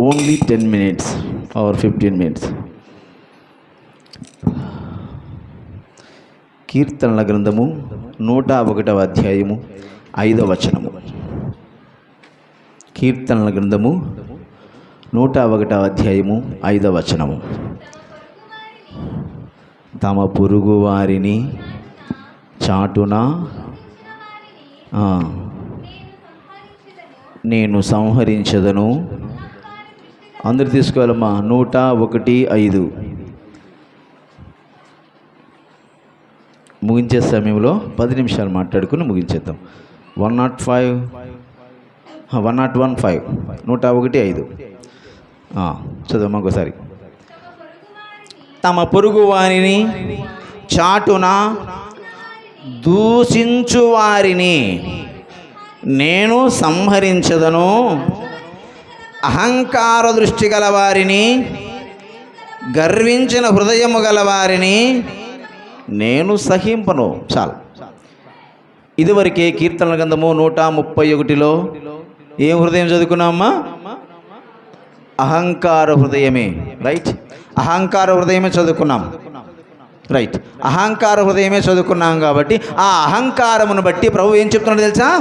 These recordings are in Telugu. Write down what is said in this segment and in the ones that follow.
Only 10 minutes or 15 minutes. కీర్తనల గ్రంథము 101వ అధ్యాయము 5వ వచనము. కీర్తనల గ్రంథము 101వ అధ్యాయము 5వ వచనము. తమ పొరుగు వారిని చాటున నేను సంహరించదను. అందరు తీసుకోవాలమ్మా. 101:5 ముగించే సమయంలో 10 నిమిషాలు మాట్లాడుకుని ముగించేద్దాం. 101:5 101:5 చదవమ్మా ఒకసారి. తమ పొరుగు వారిని చాటున దూషించు వారిని నేను సంహరించదను. అహంకార దృష్టి గల వారిని, గర్వించిన హృదయము గల వారిని నేను సహింపను. చాలు. ఇదివరకే కీర్తనల గ్రంథము 131లో ఏం హృదయం చదువుకున్నామమ్మా? అహంకార హృదయమే. రైట్, అహంకార హృదయమే చదువుకున్నాం. రైట్, అహంకార హృదయమే చదువుకున్నాం. కాబట్టి ఆ అహంకారమును బట్టి ప్రభు ఏం చెప్తున్నాడు తెలుసా?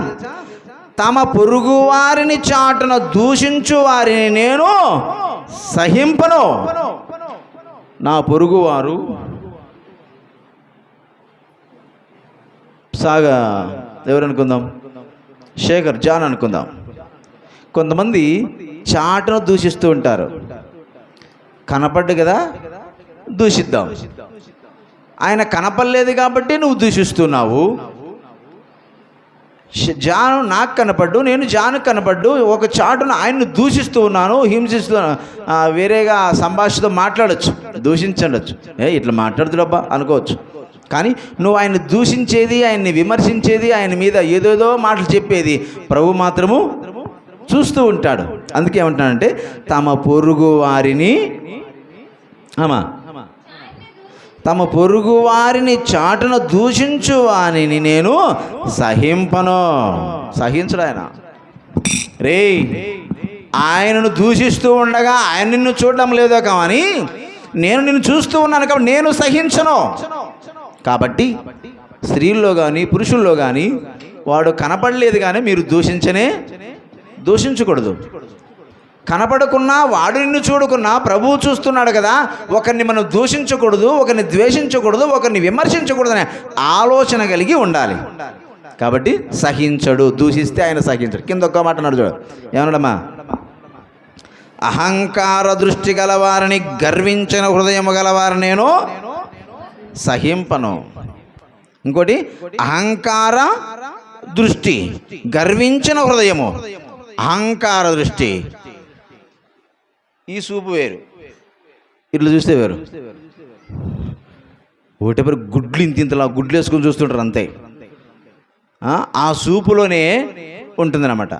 తమ పొరుగు వారిని చాటున దూషించు వారిని నేను సహింపను. నా పొరుగువారు సాగా ఎవరు అనుకుందాం? శేఖర్, జాన్ అనుకుందాం. కొంతమంది చాటును దూషిస్తూ ఉంటారు. కనపడ్డు కదా, దూషిద్దాం. ఆయన కనపడలేదు కాబట్టి నువ్వు దూషిస్తున్నావు. జాను నాకు కనపడ్డు, నేను జాను కనపడ్డు, ఒక చాటును ఆయన్ని దూషిస్తూ ఉన్నాను, హింసిస్తున్నాను. వేరేగా సంభాషణతో మాట్లాడచ్చు, దూషించండొచ్చు. ఇట్లా మాట్లాడుతుడబ్బా అనుకోవచ్చు. కానీ నువ్వు ఆయన్ని దూషించేది, ఆయన్ని విమర్శించేది, ఆయన మీద ఏదేదో మాటలు చెప్పేది ప్రభు మాత్రము చూస్తూ ఉంటాడు. అందుకే ఏమంటున్నానంటే తమ పొరుగు వారిని తమ పొరుగు వారిని చాటున దూషించు వారిని నేను సహింపను. సహించడు ఆయన. రే, ఆయనను దూషిస్తూ ఉండగా ఆయన నిన్ను చూడడం లేదో కానీ నేను నిన్ను చూస్తూ ఉన్నాను కాబట్టి నేను సహించను. కాబట్టి స్త్రీల్లో కానీ పురుషుల్లో కానీ వాడు కనపడలేదు కానీ మీరు దూషించకూడదు. కనపడకున్నా, వాడు నిన్ను చూడకున్నా ప్రభువు చూస్తున్నాడు కదా. ఒకరిని మనం దూషించకూడదు, ఒకరిని ద్వేషించకూడదు, ఒకరిని విమర్శించకూడదు అనే ఆలోచన కలిగి ఉండాలి. కాబట్టి సహించడు. దూషిస్తే ఆయన సహించడు. కింద ఒక్క మాట అన్నాడు చూడు, ఏమన్నాడమ్మా? అహంకార దృష్టి గలవారిని, గర్వించిన హృదయము గలవారిని నేను సహింపను. ఇంకోటి అహంకార దృష్టి, గర్వించిన హృదయము, అహంకార దృష్టి. ఈ సూపు వేరు, ఇట్లా చూస్తే వేరు. ఒకటేపరి గుడ్లు ఇంతలా గుడ్లు వేసుకొని చూస్తుంటారు అంతే. ఆ సూపులోనే ఉంటుందన్నమాట.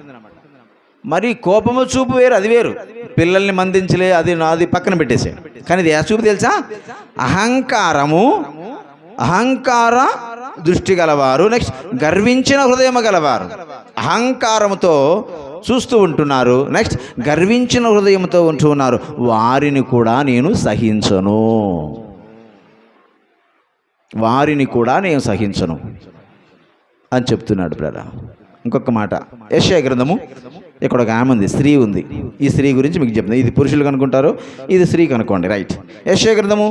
మరి కోపము చూపు వేరు, అది వేరు. పిల్లల్ని మందించలే, అది నాది పక్కన పెట్టేసే. కానీ ఇది ఏ చూపు తెలుసా? అహంకార దృష్టి గలవారు, నెక్స్ట్ గర్వించిన హృదయము గలవారు. అహంకారముతో చూస్తూ ఉంటున్నారు, నెక్స్ట్ గర్వించిన హృదయంతో ఉంటున్నారు. వారిని కూడా నేను సహించను. వారిని కూడా నేను సహించను అని చెప్తున్నాడు బ్రదర్. ఇంకొక మాట, యెషయా గ్రంథము. ఇక్కడ ఒక ఆమె ఉంది, స్త్రీ ఉంది. ఈ స్త్రీ గురించి మీకు చెప్తాను. ఇది పురుషులు కనుక్కుంటారు, ఇది స్త్రీ కనుక్కోండి. రైట్, యెషయా గ్రంథము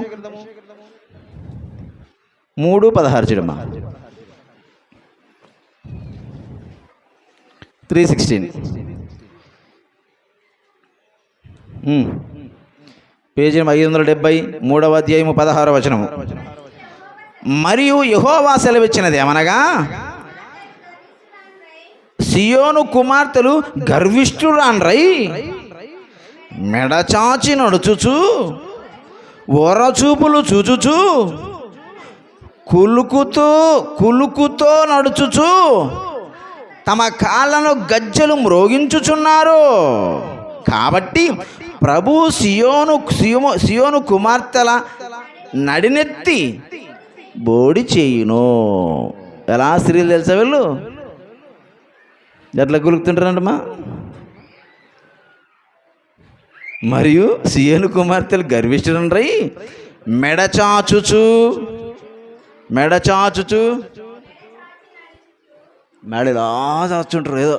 3:16 చూడమ్మా. 3:16 పేజీ 570, 3వ అధ్యాయము 16వ వచనము. మరియు యెహోవా సెలవిచ్చినది ఏమనగా, సియోను కుమార్తెలు గర్విష్ఠురాన్రై మెడచాచి నడుచుచు, ఓరచూపులు చూచుచు, కులుకుతో నడుచుచు, తమ కాళ్ళను గజ్జలు మ్రోగించుచున్నారు. కాబట్టి ప్రభు సియోను కుమార్తెల నడినెత్తి బోడి చేయును. ఎలా స్త్రీలు తెలుసా వీళ్ళు? ఎట్లా కులుకుతుంటారంటమ్మా? మరియు సియోను కుమార్తెలు గర్విష్ఠులై మెడచాచుచు మెడలా చాచుంటారు. ఏదో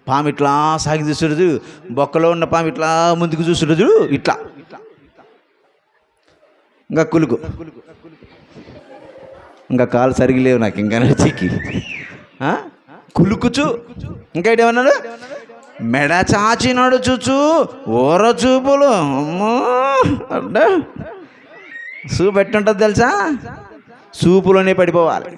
పాము ఇట్లా సాగి చూస్తుండదు, బొక్కలో ఉన్న పాము ఇట్లా ముందుకు చూస్తుండదు, ఇట్లా ఇంకా కులుకు, ఇంకా కాలు సరిగి లేవు నాకు ఇంకా నడిచికి కులుకుచు. ఇంకా ఏమన్నాడు? మెడ చాచి నడుచుచు ఓర చూపులు. అమ్మో అంటే చూపు ఎట్టుంటుంది తెలుసా? చూపులోనే పడిపోవాలి.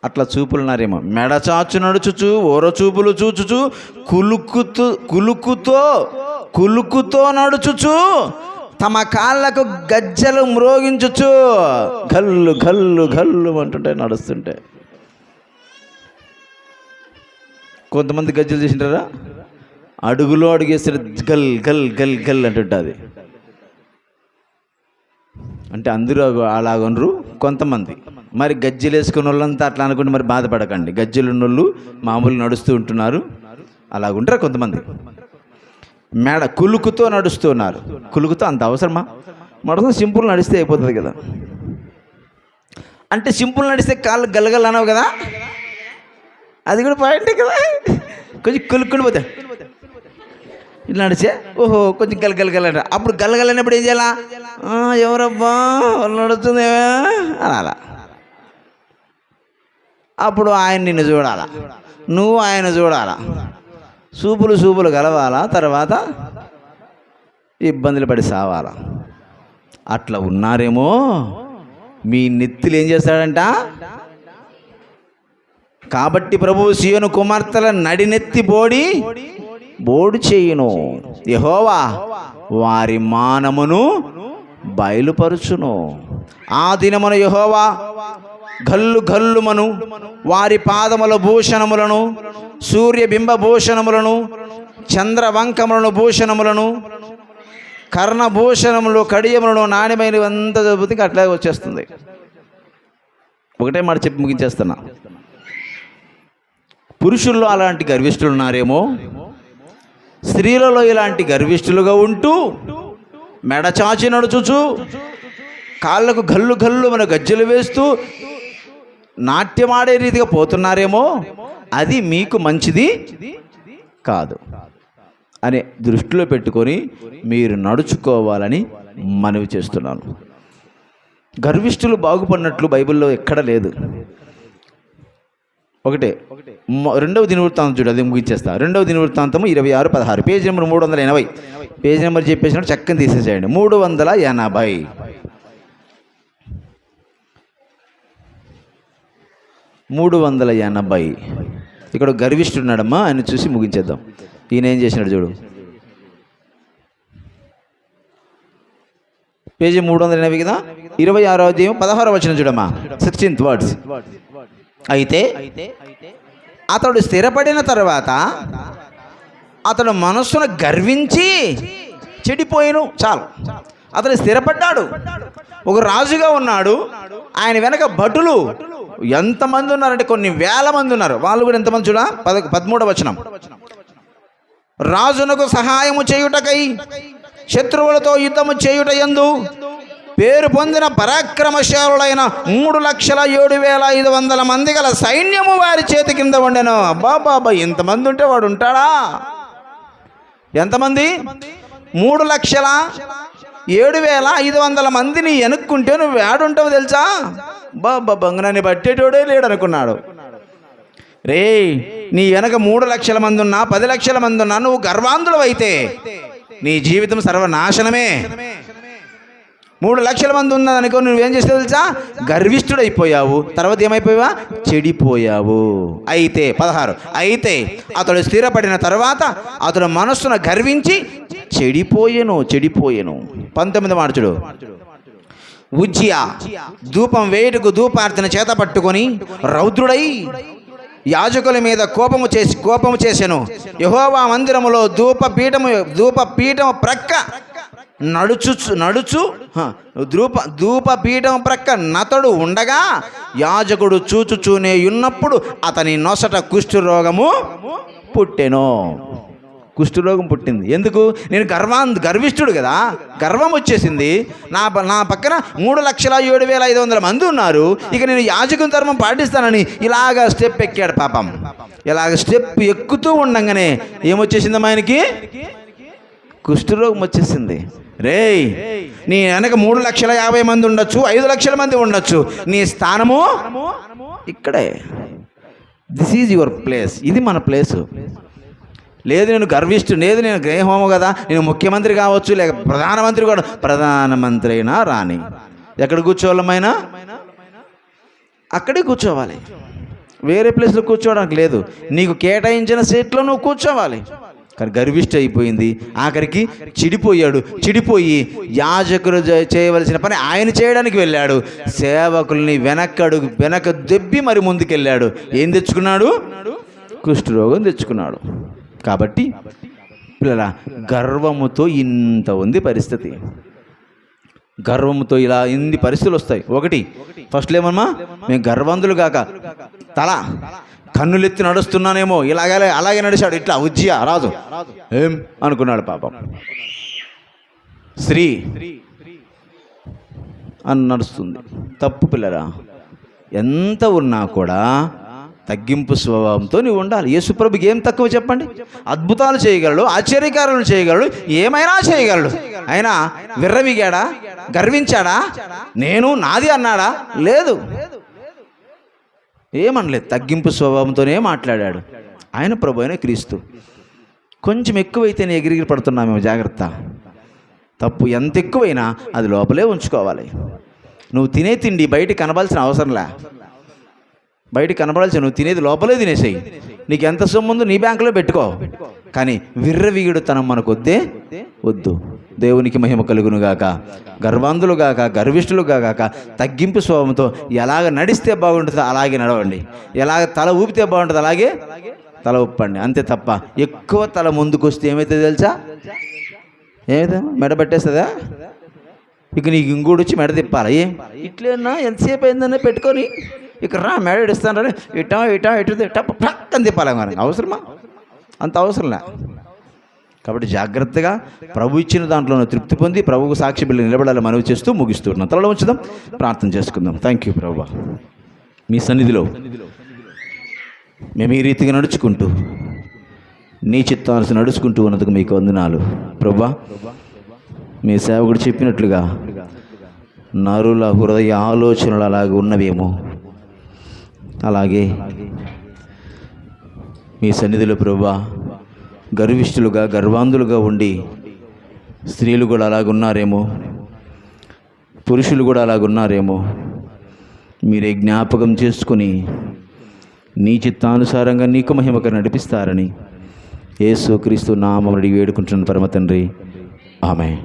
అట్లా చూపులున్నారేమో. మెడచాచు నడుచుచు ఓర చూపులు చూచుచు కులుకుతో నడుచుచు తమ కాళ్ళకు గజ్జలు మ్రోగించుచు గల్లు గల్లు గల్లు అంటుంటే నడుస్తుంటే. కొంతమంది గజ్జలు చేసింటారా? అడుగులో అడుగేస్తే గల్ గల్ గల్ గల్ అంటుంటుంది. అంటే అందరూ అలాగనరు, కొంతమంది. మరి గజ్జెలు వేసుకున్న వాళ్ళంతా అట్లా అనుకుంటే మరి బాధపడకండి. గజ్జెలు ఉన్నోళ్ళు మామూలు నడుస్తూ ఉంటున్నారు, అలాగుంటారు కొంతమంది. మెడ కులుకుతో నడుస్తున్నారు. కులుకుతో అంత అవసరమా? మొత్తం సింపుల్ నడిస్తే అయిపోతుంది కదా. అంటే సింపుల్ నడిస్తే కాళ్ళు గలగలు అనవు కదా, అది కూడా పాయింటే కదా. కొంచెం కులుక్కుని పోతే ఇట్లా నడిచే ఓహో కొంచెం గలగలగలంట. అప్పుడు గలగలన్నప్పుడు ఏం చేయాలా? ఎవరబ్బా వాళ్ళు నడుస్తుంది అనాలా. అప్పుడు ఆయన నిన్ను చూడాలా, నువ్వు ఆయన చూడాలా, చూపులు కలవాలా, తర్వాత ఇబ్బందులు పడి సావాలా. అట్లా ఉన్నారేమో. మీ నెత్తులు ఏం చేస్తాడంట? కాబట్టి ప్రభువు సియోను కుమార్తెల నడినెత్తి బోడు చేయును, యెహోవా వారి మానమును బయలుపరుచును. ఆ దినమున యెహోవా గల్లు గల్లుమను వారి పాదముల భూషణములను, సూర్యబింబ భూషణములను, చంద్రవంకములను భూషణములను, కర్ణభూషణములు, కడియములను, నాణ్యమైనవి అంతా చదువుతుంది. అట్లాగే వచ్చేస్తుంది. ఒకటే మాట చెప్పి ముగించేస్తున్నా. పురుషుల్లో అలాంటి గర్విష్ఠులు ఉన్నారేమో, స్త్రీలలో ఇలాంటి గర్విష్ఠులుగా ఉంటూ మెడచాచి నడుచుచు కాళ్ళకు గల్లు గల్లు మన గజ్జలు వేస్తూ నాట్యమాడే రీతిగా పోతున్నారేమో. అది మీకు మంచిది కాదు అని దృష్టిలో పెట్టుకొని మీరు నడుచుకోవాలని మనవి చేస్తున్నాను. గర్విష్ఠులు బాగుపడినట్లు బైబిల్లో ఎక్కడ లేదు. ఒకటే రెండవ దినవృత్తాంతం చూడు, అది ముగించేస్తా. రెండవ దినవృత్తాంతము 26:16, పేజీ నెంబర్ 380. పేజీ నెంబర్ చెప్పేసినట్టు చక్కని తీసేసేయండి. 380. 380. ఇక్కడ గర్విష్ఠుడున్నాడమ్మా, ఆయన చూసి ముగించేద్దాం. ఈయన ఏం చేసినాడు చూడు. పేజీ 380 కదా, 26వ అధ్యాయం 16వ వచనం చూడమ్మా. 16th words. అయితే అతడు స్థిరపడిన తర్వాత అతడు మనస్సును గర్వించి చెడిపోయిను. చాలు, అతడు స్థిరపడ్డాడు. ఒక రాజుగా ఉన్నాడు. ఆయన వెనక భటులు ఎంతమంది ఉన్నారంటే కొన్ని వేల మంది ఉన్నారు. వాళ్ళు కూడా ఎంతమంది చూడ. 13వ వచనం. రాజునకు సహాయము చేయుటకై శత్రువులతో యుద్ధము చేయుట యందు పేరు పొందిన పరాక్రమశాలులైన 3,07,500 మంది గల సైన్యము వారి చేతి కింద ఉండెను. అబ్బాబాబా, ఇంతమంది ఉంటే వాడు ఉంటాడా? ఎంతమంది? 3,07,500 మందిని ఎనుక్కుంటే నువ్వు ఏడుంటావు తెలుసా? బాబా బంగనాన్ని బట్టేటోడే లేడు అనుకున్నాడు. రే, నీ వెనక 3 లక్షల మంది ఉన్నా 10 లక్షల మంది ఉన్నా నువ్వు గర్వాంధుడు అయితే నీ జీవితం సర్వనాశనమే. 3 లక్షల మంది ఉన్నదనుకో, నువ్వేం చేస్తావు తెలుసా? గర్విష్ఠుడైపోయావు. తర్వాత ఏమైపోయావా? చెడిపోయావు. అయితే 16, అయితే అతడు స్థిరపడిన తర్వాత అతడు మనస్సును గర్వించి చెడిపోయెను. 19 మార్చుడు. ఉజ్జియా ధూపం వేయుటకు ధూపార్తిని చేత పట్టుకొని రౌద్రుడై యాజకుల మీద కోపము చేసెను. యెహోవా మందిరములో ధూపపీఠము ప్రక్క ధూపపీఠం ప్రక్క నతడు ఉండగా యాజకుడు చూచుచూనే ఉన్నప్పుడు అతని నొసట కుష్ఠరోగము పుట్టెను. కుష్ఠరోగం పుట్టింది. ఎందుకు? నేను గర్విష్ఠుడు కదా, గర్వం వచ్చేసింది. నా పక్కన 3,07,500 మంది ఉన్నారు, ఇక నేను యాజకుని ధర్మం పాటిస్తానని ఇలాగ స్టెప్ ఎక్కాడు పాపం. ఇలాగ స్టెప్ ఎక్కుతూ ఉండంగానే ఏమొచ్చేసిందమ్మా ఆయనకి? కుష్ఠరోగం వచ్చేసింది. రేయ్, నీ వెనక 3,50,000 మంది ఉండొచ్చు, 5,00,000 మంది ఉండొచ్చు, నీ స్థానము ఇక్కడే. This is your place. ఇది మన ప్లేసు. లేదు నేను గర్విష్ఠు, లేదు నేను గ్రహము కదా, నేను ముఖ్యమంత్రి కావచ్చు, లేక ప్రధానమంత్రి కూడా, ప్రధానమంత్రి అయినా రాని, ఎక్కడ కూర్చోవాలమైనా అక్కడే కూర్చోవాలి. వేరే ప్లేస్లో కూర్చోవడానికి లేదు. నీకు కేటాయించిన సీట్లో నువ్వు కూర్చోవాలి. కానీ గర్విష్ఠ అయిపోయింది. ఆఖరికి చిడిపోయి యాజకుడు చేయవలసిన పని ఆయన చేయడానికి వెళ్ళాడు. సేవకుల్ని వెనక దెబ్బి మరి ముందుకెళ్ళాడు. ఏం తెచ్చుకున్నాడు? కుష్ఠరోగం తెచ్చుకున్నాడు. కాబట్టి పిల్లల, గర్వముతో ఇంత ఉంది పరిస్థితి. గర్వముతో ఇలా ఇన్ని పరిస్థితులు వస్తాయి. ఒకటి, ఫస్ట్లో ఏమమ్మా, మేము గర్వంతులు కాక కన్నులెత్తి నడుస్తున్నానేమో, అలాగే నడిచాడు. ఇట్లా ఉజ్జియా రాజు ఏం అనుకున్నాడు పాపం. స్త్రీ అని నడుస్తుంది. తప్పు పిల్లరా. ఎంత ఉన్నా కూడా తగ్గింపు స్వభావంతో నువ్వు ఉండాలి. యేసుప్రభుకి ఏం తక్కువ చెప్పండి? అద్భుతాలు చేయగలడు, ఆశ్చర్యకారులు చేయగలడు, ఏమైనా చేయగలడు. అయినా విర్రవిగాడా? గర్వించాడా? నేను నాది అన్నాడా? లేదు, ఏమనలేదు. తగ్గింపు స్వభావంతోనే మాట్లాడాడు. ఆయన ప్రభు అయిన క్రీస్తు. కొంచెం ఎక్కువైతేనే ఎగిరిగిరి పడుతున్నామేమో, జాగ్రత్త. తప్పు ఎంత ఎక్కువైనా అది లోపలే ఉంచుకోవాలి. నువ్వు తినే తిండి బయటికి కనబాల్సిన అవసరంలే. బయటికి కనబడాల్సి, నువ్వు తినేది లోపలే తినేసేయి. నీకు ఎంత సొమ్ముందో నీ బ్యాంకులో పెట్టుకో. కానీ విర్రవీగుడుతనం మనకు వద్దు. దేవునికి మహిమ కలుగును గాక. గర్వాంధులు గాక, గర్విష్ఠులు గాక, తగ్గింపు స్వభావంతో ఎలాగ నడిస్తే బాగుంటుందో అలాగే నడవండి. ఎలాగ తల ఊపితే బాగుంటుందో అలాగే తల ఊపండి. అంతే తప్ప ఎక్కువ తల ముందుకు వస్తే ఏమైతే తెలుసా? ఏమైతే మెడ పట్టేస్తుందా? ఇక నీకు ఇంకోటి వచ్చి మెడ తిప్పాలి. ఇట్లేనా ఎంతసేపు అయిందనే పెట్టుకొని ఇక రా మెడ ఇస్తానని ఇటు పక్కన తిప్పాలి. మరి అవసరమా? అంత అవసరంలే. కాబట్టి జాగ్రత్తగా ప్రభు ఇచ్చిన దాంట్లో తృప్తి పొంది ప్రభువుకు సాక్షి బిడ్డలు నిలబడాలని మనవి చేస్తూ ముగిస్తున్నాం. తలలో ఉంచుదాం, ప్రార్థన చేసుకుందాం. థ్యాంక్ యూ ప్రభువా, మీ సన్నిధిలో మేము ఈ రీతిగా నడుచుకుంటూ నీ చిత్తానుసారం నడుచుకుంటూ ఉన్నందుకు మీకు వందనాలు ప్రభువా. మీ సేవకుడు చెప్పినట్లుగా నరుల హృదయ ఆలోచనలు అలాగే ఉన్నవేమో, అలాగే మీ సన్నిధిలో ప్రభువా గర్విష్ఠులుగా, గర్వాంధులుగా ఉండి స్త్రీలు కూడా అలాగున్నారేమో, పురుషులు కూడా అలాగున్నారేమో. మీరే జ్ఞాపకం చేసుకుని నీ చిత్తానుసారంగా నీకు మహిమకర నడిపిస్తారని యేసు క్రీస్తు నామమున వేడుకుంటున్న పరమ తండ్రి, ఆమేన్.